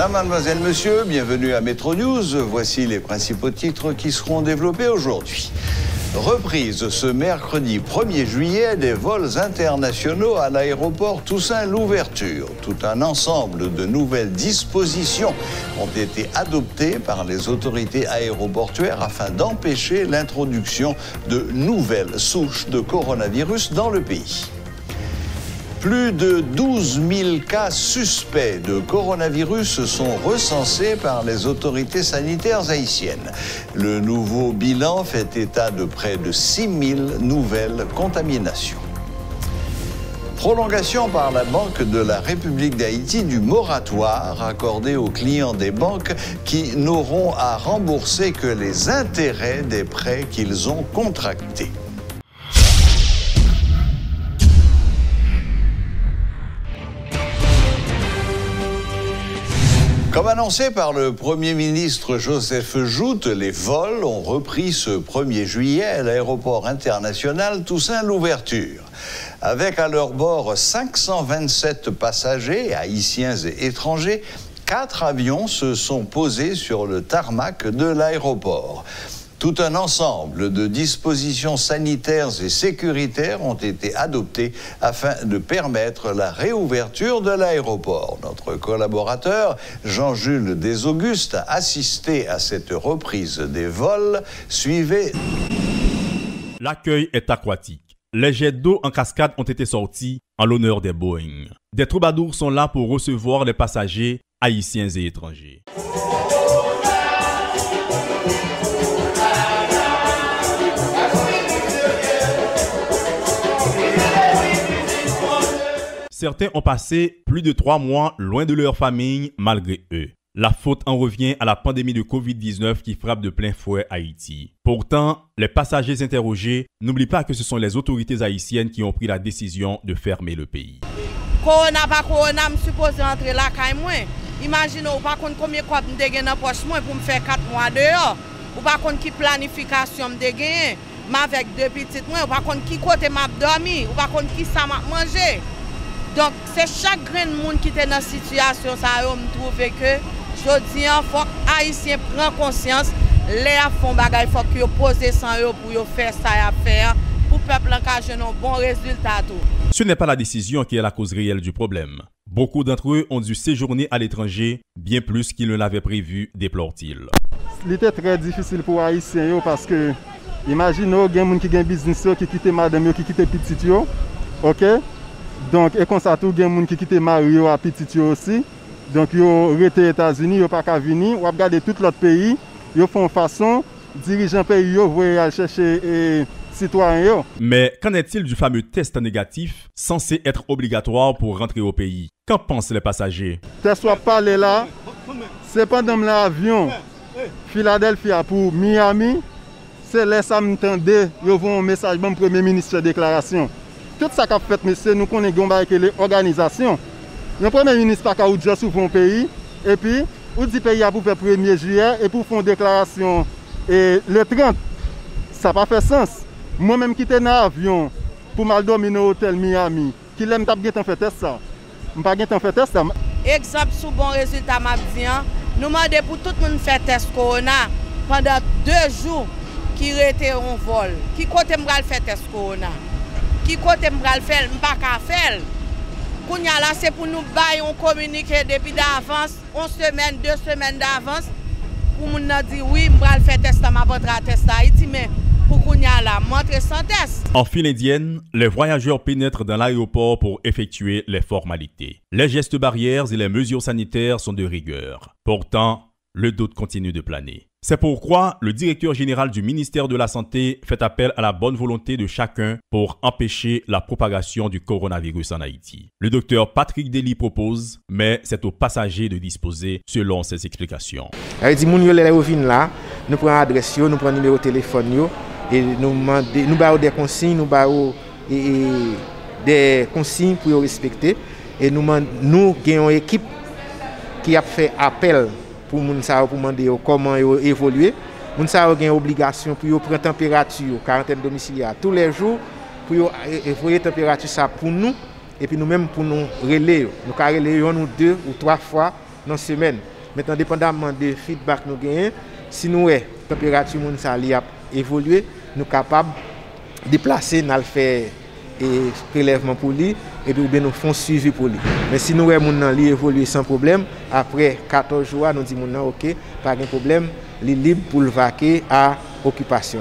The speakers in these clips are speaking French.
Madame, mademoiselle, monsieur, bienvenue à Métro News. Voici les principaux titres qui seront développés aujourd'hui. Reprise ce mercredi 1er juillet des vols internationaux à l'aéroport Toussaint-Louverture. Tout un ensemble de nouvelles dispositions ont été adoptées par les autorités aéroportuaires afin d'empêcher l'introduction de nouvelles souches de coronavirus dans le pays. Plus de 12 000 cas suspects de coronavirus sont recensés par les autorités sanitaires haïtiennes. Le nouveau bilan fait état de près de 6 000 nouvelles contaminations. Prolongation par la Banque de la République d'Haïti du moratoire accordé aux clients des banques qui n'auront à rembourser que les intérêts des prêts qu'ils ont contractés. Comme annoncé par le Premier ministre Joseph Joute, les vols ont repris ce 1er juillet à l'aéroport international Toussaint-Louverture. Avec à leur bord 527 passagers, haïtiens et étrangers, 4 avions se sont posés sur le tarmac de l'aéroport. Tout un ensemble de dispositions sanitaires et sécuritaires ont été adoptées afin de permettre la réouverture de l'aéroport. Notre collaborateur, Jean-Jules Desaugustes, a assisté à cette reprise des vols. Suivez. L'accueil est aquatique. Les jets d'eau en cascade ont été sortis en l'honneur des Boeing. Des troubadours sont là pour recevoir les passagers haïtiens et étrangers. Certains ont passé plus de 3 mois loin de leur famille malgré eux. La faute en revient à la pandémie de Covid-19 qui frappe de plein fouet Haïti. Pourtant, les passagers interrogés n'oublient pas que ce sont les autorités haïtiennes qui ont pris la décision de fermer le pays. Corona pas corona, je suppose rentrer là quand même. Imaginez pas combien de quoi me dégaine dans poche moi pour me faire 4 mois dehors. Ou pas qui planification me dégaine. Avec 2 petites moi, ou pas qui côté m'a dormi, ou pas qui ça m'a mangé. Donc, c'est chaque grand monde qui est dans cette situation, ça me trouve que je dis, il faut que les Haïtiens prennent conscience, les font bagay, il faut qu'ils posent 100 € pour faire ça à faire, pour que le peuple ait un bon résultat. Ce n'est pas la décision qui est la cause réelle du problème. Beaucoup d'entre eux ont dû séjourner à l'étranger, bien plus qu'ils ne l'avaient prévu, déplore-t-il. C'était très difficile pour les Haïtiens parce que, imaginez, il y a des gens qui ont un business, qui quittent madame, qui quittent petit, ok? Donc, et comme ça, tout le monde qui quitte Mario à petit aussi. Donc, ils ont été aux États-Unis, ils n'ont pas qu'à venir. Ils ont regardé tout l'autre pays. Ils font façon, dirigeants pays, ils vont chercher citoyens. Mais qu'en est-il du fameux test négatif censé être obligatoire pour rentrer au pays? Qu'en pensent les passagers? Test soit parlé là, c'est pendant l'avion Philadelphia pour Miami. C'est là ça m'entendait, ils vont un message bon Premier ministre de déclaration. Tout ça qu'a fait, monsieur, nous connaissons l'organisation. Le Premier ministre n'a pas qu'à sur un pays, et puis, on dit pays pour faire le 1er juillet, et pour faire une déclaration le 30. Ça n'a pas fait sens. Moi-même qui étais dans l'avion pour mal dominer l'hôtel Miami, qui l'aime pas bien fait test ça. Je n'ai pas bien fait test ça. Exemple, sous bon résultat, nous demandons pour tout le monde faire test corona pendant 2 jours qui était en vol. Qui côté me faire test corona? Qui côté m'bral faire, m'pas ka faire. Kounya là c'est pour nous bailler on communiquer depuis d'avance, 1 semaine, 2 semaines d'avance pour nous dire oui, m'bral faire test m'a pas test Haïti mais pour kounya là montrer sans test. En file indienne, les voyageurs pénètrent dans l'aéroport pour effectuer les formalités. Les gestes barrières et les mesures sanitaires sont de rigueur. Pourtant, le doute continue de planer. C'est pourquoi le directeur général du ministère de la Santé fait appel à la bonne volonté de chacun pour empêcher la propagation du coronavirus en Haïti. Le docteur Patrick Dely propose, mais c'est aux passagers de disposer selon ses explications. Il dit, nous prenons l'adresse, nous prenons le numéro de téléphone, et nous avons des consignes, nous avons des consignes pour respecter. Et nous avons une équipe qui a fait appel pour nous demander comment évoluer. Nous avons une obligation pour prendre température, quarantaine domiciliaire tous les jours, pour évoluer la température ça pour nous, et puis nous-mêmes pour nous relayer. Nous relayer nous 2 ou 3 fois dans semaine. Maintenant, dépendamment des feedback nous gagnons, si nous la température moun sa li a évolué, nous capables de déplacer, nous faire et prélèvement pour lui et puis nous font suivi pour lui. Mais si nous moun nan li évoluer sans problème, après 14 jours, nous disons OK, pas de problème, li libre pour le vaquer à occupation.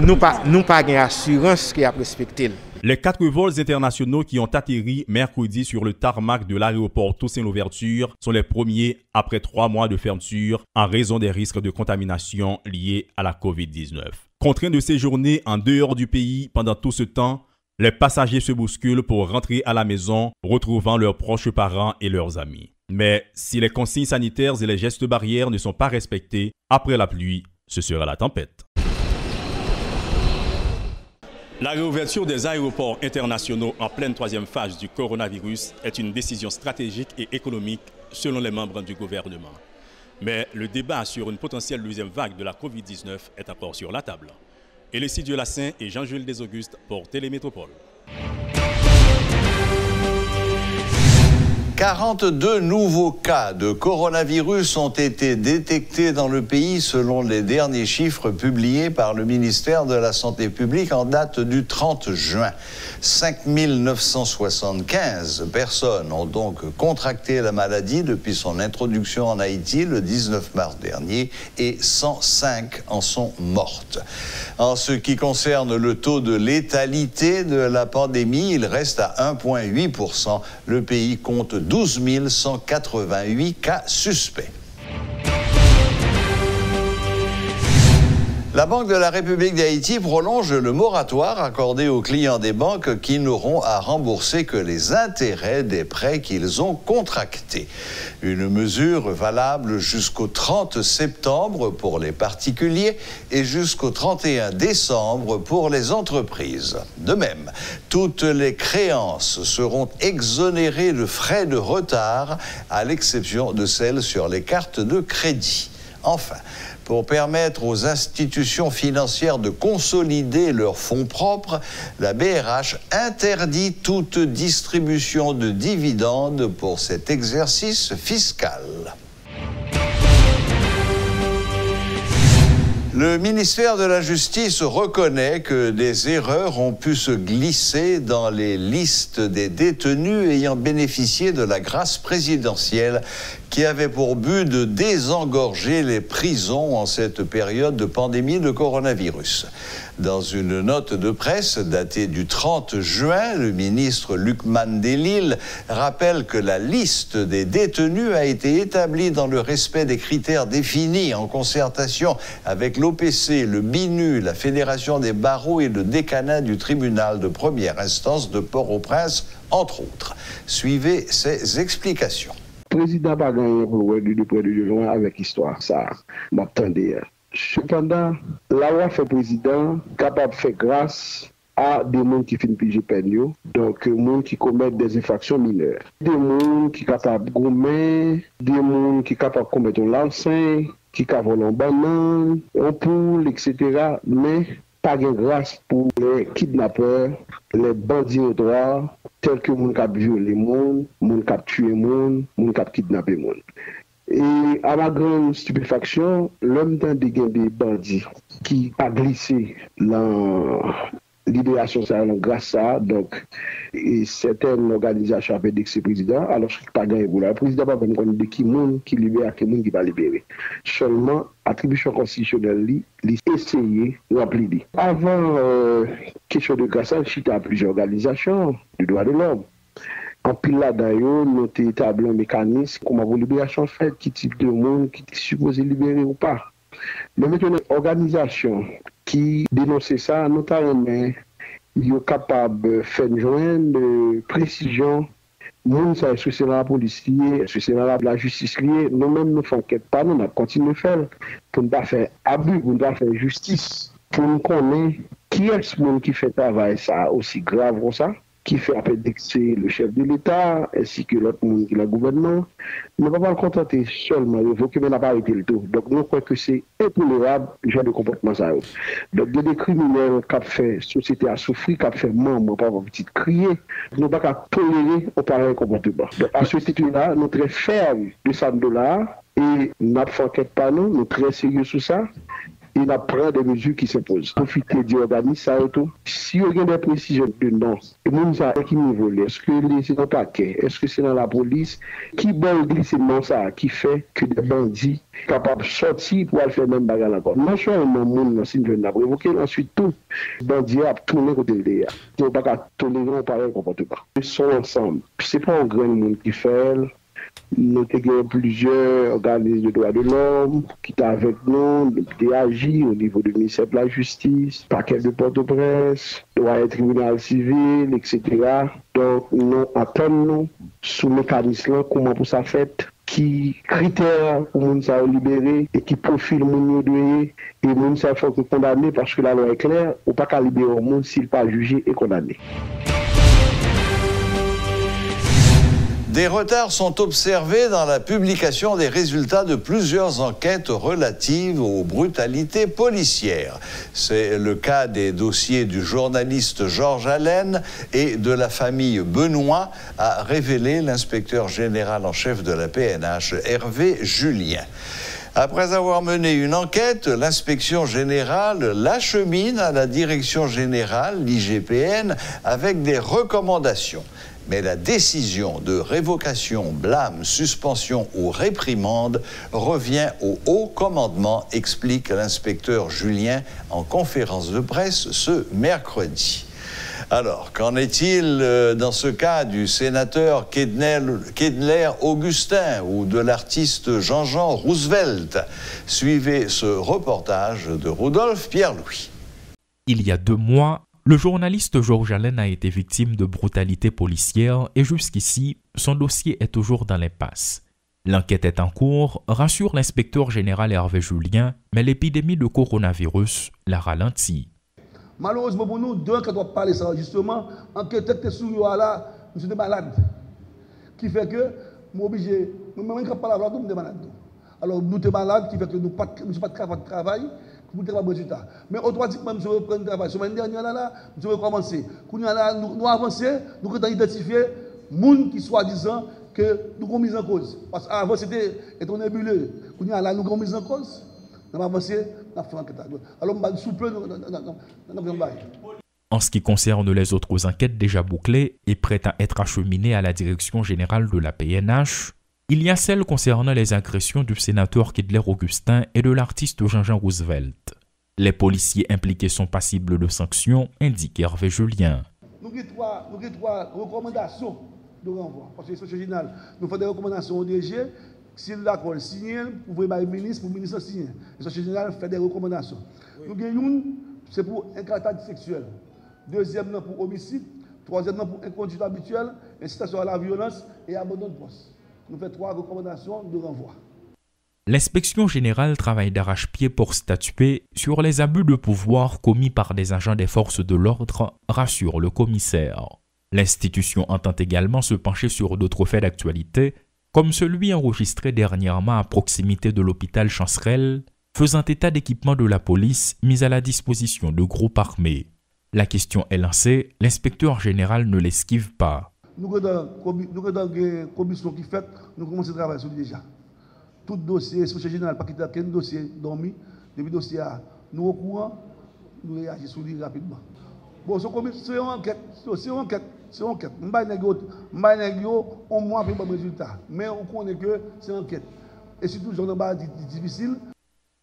Nous pas gain assurance qui a respecté. Les 4 vols internationaux qui ont atterri mercredi sur le tarmac de l'aéroport Toussaint-Louverture sont les premiers après 3 mois de fermeture en raison des risques de contamination liés à la COVID-19. Contraints de séjourner en dehors du pays pendant tout ce temps, les passagers se bousculent pour rentrer à la maison, retrouvant leurs proches parents et leurs amis. Mais si les consignes sanitaires et les gestes barrières ne sont pas respectés, après la pluie, ce sera la tempête. La réouverture des aéroports internationaux en pleine 3e phase du coronavirus est une décision stratégique et économique selon les membres du gouvernement. Mais le débat sur une potentielle 2e vague de la COVID-19 est encore sur la table. Elissi Diolassin et Jean-Jules Desaugustes pour Télémétropole. 42 nouveaux cas de coronavirus ont été détectés dans le pays selon les derniers chiffres publiés par le ministère de la Santé publique en date du 30 juin. 5 975 personnes ont donc contracté la maladie depuis son introduction en Haïti le 19 mars dernier et 105 en sont mortes. En ce qui concerne le taux de létalité de la pandémie, il reste à 1,8%. Le pays compte 12 188 cas suspects. La Banque de la République d'Haïti prolonge le moratoire accordé aux clients des banques qui n'auront à rembourser que les intérêts des prêts qu'ils ont contractés. Une mesure valable jusqu'au 30 septembre pour les particuliers et jusqu'au 31 décembre pour les entreprises. De même, toutes les créances seront exonérées de frais de retard, à l'exception de celles sur les cartes de crédit. Enfin, pour permettre aux institutions financières de consolider leurs fonds propres, la BRH interdit toute distribution de dividendes pour cet exercice fiscal. Le ministère de la Justice reconnaît que des erreurs ont pu se glisser dans les listes des détenus ayant bénéficié de la grâce présidentielle qui avait pour but de désengorger les prisons en cette période de pandémie de coronavirus. Dans une note de presse datée du 30 juin, le ministre Luc Mandelil rappelle que la liste des détenus a été établie dans le respect des critères définis en concertation avec l'OPC, le BINU, la Fédération des barreaux et le décanat du tribunal de première instance de Port-au-Prince, entre autres. Suivez ces explications. Le président n'a pas gagné pour de près de juin avec l'histoire. Ça, m'attendait. Cependant, la loi fait président capable de faire grâce à des gens qui finissent piger peine, donc des gens qui commettent des infractions mineures, des gens qui sont capables de gommer, des gens qui sont capables de commettre un larcin, qui sont capables de voler un banane, un poule, etc. Mais pas de grâce pour les kidnappeurs, les bandits au droit, tels que les gens qui violent les gens, les gens qui tuent les gens, les gens qui kidnappent les gens. Et à ma grande stupéfaction, l'homme d'un des bandits qui a glissé dans libération grâce à donc certaines organisations avaient dit que c'est président, alors qu'il n'a pas gagné. Le président n'a pas même dit qui libère, qui qui va libérer. Seulement, attribution constitutionnelle, il essayé de remplir. Avant, question de grâce, il y a plusieurs organisations du droit de l'homme. En pile là d'ailleurs, nous avons établi un mécanisme comment la libération fait, qui type de monde qui est supposé libérer ou pas. Mais maintenant, l'organisation qui dénonce ça, notamment, il est capable de faire une journée de précision. Nous, est-ce que c'est dans la police, est-ce que c'est dans la justice liée, nous-mêmes, nous faisons quelque part, nous continuons de faire pour ne pas faire abus, pour ne pas faire justice, pour nous connaître qui est ce monde qui fait travail ça aussi grave comme ça. qui fait appendixer le chef de l'État ainsi que l'autre monde qui est le gouvernement. Ne va pas le contenter seulement révoquer, mais n'a pas arrêté le tout. Donc, nous croyons que c'est intolérable, le genre de comportement ça. Donc, il y a des criminels qui ont fait société à souffrir, qui ont fait membre, pas avoir petit crier. Nous ne pouvons pas tolérer au pareil comportement. Donc, à ce titre-là, nous sommes très fermes de $100 et nous n'avons pas enquête par nous, nous sommes très sérieux sur ça. Il apprend des mesures qui s'imposent. Profiter du organisme, ça et tout. Si on a des précisions de non, et nous à qui niveau est-ce que c'est dans le paquet, est-ce que c'est dans la police, qui bon glissement ça, qui fait que des bandits capables de sortir pour aller faire même bagarre encore. Non seulement monde si je n'ai pas évoqué, ensuite tout bandit a tourné côté de l'IA. On ne peut pas tolérer un pareil comportement. Ils sont ensemble. C'est pas un grand monde qui fait. Nous avons plusieurs organismes de droits de l'homme qui sont avec nous, qui agissent au niveau du ministère de la Justice, paquet de Port-au-Prince, droit tribunal civil, etc. Donc, nous attendons sous le mécanisme comment pour ça fait, qui critères pour nous libérer et qui profile nous doué et nous faut condamner parce que la loi est claire, ou pas qu'à libérer au monde s'il n'est pas jugé et condamné. Des retards sont observés dans la publication des résultats de plusieurs enquêtes relatives aux brutalités policières. C'est le cas des dossiers du journaliste Georges Allen et de la famille Benoît, a révélé l'inspecteur général en chef de la PNH, Hervé Julien. Après avoir mené une enquête, l'inspection générale l'achemine à la direction générale, l'IGPN, avec des recommandations. Mais la décision de révocation, blâme, suspension ou réprimande revient au haut commandement, explique l'inspecteur Julien en conférence de presse ce mercredi. Alors, qu'en est-il dans ce cas du sénateur Kedler Augustin ou de l'artiste Jean-Jean Roosevelt? Suivez ce reportage de Rodolphe Pierre-Louis. Il y a 2 mois, le journaliste Georges Allen a été victime de brutalité policière et jusqu'ici, son dossier est toujours dans l'impasse. L'enquête est en cours, rassure l'inspecteur général Hervé Julien, mais l'épidémie de coronavirus l'a ralenti. Malheureusement pour nous, deux qui doivent parler ça justement, enquête est sur là, nous sommes malades. Qui fait que, nous sommes obligés, nous-mêmes qui parlons là, nous sommes malades. Alors nous sommes malades, qui fait que nous ne sommes pas de travail. Pour avoir des résultats. Mais automatiquement, nous reprendre le travail. Semaine dernière, nous avons commencé. Nous avons avancé, nous avons identifié les gens qui soi-disant que nous avons mis en cause. Parce qu'avant, c'était nébuleux. Nous avons mis en cause. Nous avons avancé, nous avons fait enquête. Alors, nous avons souple, nous avons En ce qui concerne les autres enquêtes déjà bouclées et prêtes à être acheminées à la direction générale de la PNH, il y a celle concernant les agressions du sénateur Kedler Augustin et de l'artiste Jean-Jean Roosevelt. Les policiers impliqués sont passibles de sanctions, indique Hervé Julien. Nous avons 3 recommandations de renvoi. Parce que l'inspection générale, nous faisons des recommandations au DG. Si l'accord est signé, vous pouvez le ministre, pour le ministre signer. L'inspection générale fait des recommandations. Oui. Nous avons une, c'est pour incartade sexuelle. Deuxième, pour homicide. Troisième, pour inconduite habituelle, incitation à la violence et abandon de poste. Nous faisons 3 recommandations de renvoi. L'inspection générale travaille d'arrache-pied pour statuer sur les abus de pouvoir commis par des agents des forces de l'ordre, rassure le commissaire. L'institution entend également se pencher sur d'autres faits d'actualité, comme celui enregistré dernièrement à proximité de l'hôpital Chancerelle, faisant état d'équipements de la police mis à la disposition de groupes armés. La question est lancée, l'inspecteur général ne l'esquive pas. Nous avons une commission qui fait, nous commençons à travailler sur lui déjà. Tout dossier, l'inspection générale, pas quitter aucun dossier dormi, depuis le dossier, nous au courant, nous réagissons sur lui rapidement. Bon, c'est une enquête, c'est une enquête. On va au moins pour le résultat. Mais on connaît que c'est une enquête. Et surtout, j'en ai difficile.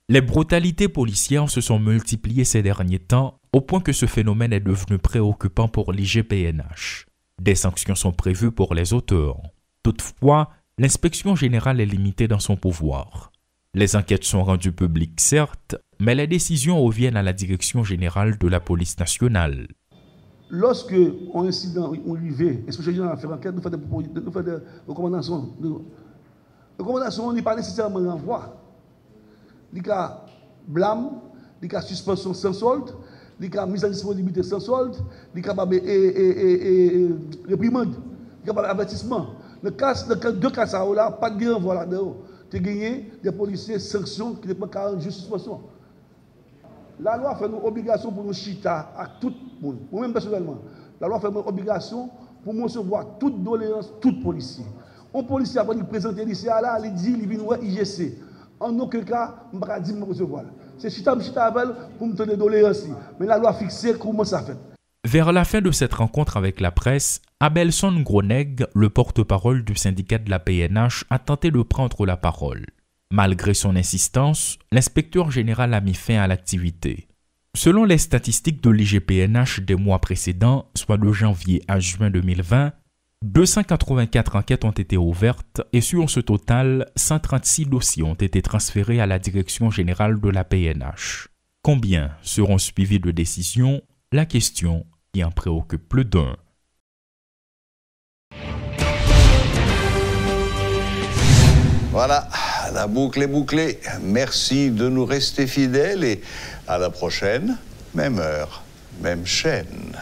Les brutalités policières se sont multipliées ces derniers temps, au point que ce phénomène est devenu préoccupant pour l'IGPNH. Des sanctions sont prévues pour les auteurs. Toutefois, l'inspection générale est limitée dans son pouvoir. Les enquêtes sont rendues publiques, certes, mais les décisions reviennent à la direction générale de la police nationale. Lorsque un incident est arrivé, l'inspection générale fait enquête, nous faisons des recommandations. Les recommandations n'est pas nécessairement renvoi. Il y a blâme, il y a suspension sans solde, il est capable de mise en disponibilité sans solde, il est capable de réprimande, il est capable d'avertissement. Dans deux cas, ça là, pas de renvoi là-dedans. Tu as gagné des policiers sanctions qui ne peuvent pas juste suspension. La loi fait une obligation pour nous chita à tout le monde. Moi-même personnellement, la loi fait une obligation pour nous recevoir toute doléance, tout policier. Un policier, avant de présenter l'ici, il dit qu'il vient voir IGC. En aucun cas, je ne peux pas dire que je recevoir. C'est chita avec pour me donner doléance. Mais la loi fixe comment ça fait. Vers la fin de cette rencontre avec la presse, Abelson Groneg, le porte-parole du syndicat de la PNH, a tenté de prendre la parole. Malgré son insistance, l'inspecteur général a mis fin à l'activité. Selon les statistiques de l'IGPNH des mois précédents, soit de janvier à juin 2020, 284 enquêtes ont été ouvertes et sur ce total, 136 dossiers ont été transférés à la direction générale de la PNH. Combien seront suivis de décisions? La question qui en préoccupe plus d'un. Voilà, la boucle est bouclée. Merci de nous rester fidèles et à la prochaine, même heure, même chaîne.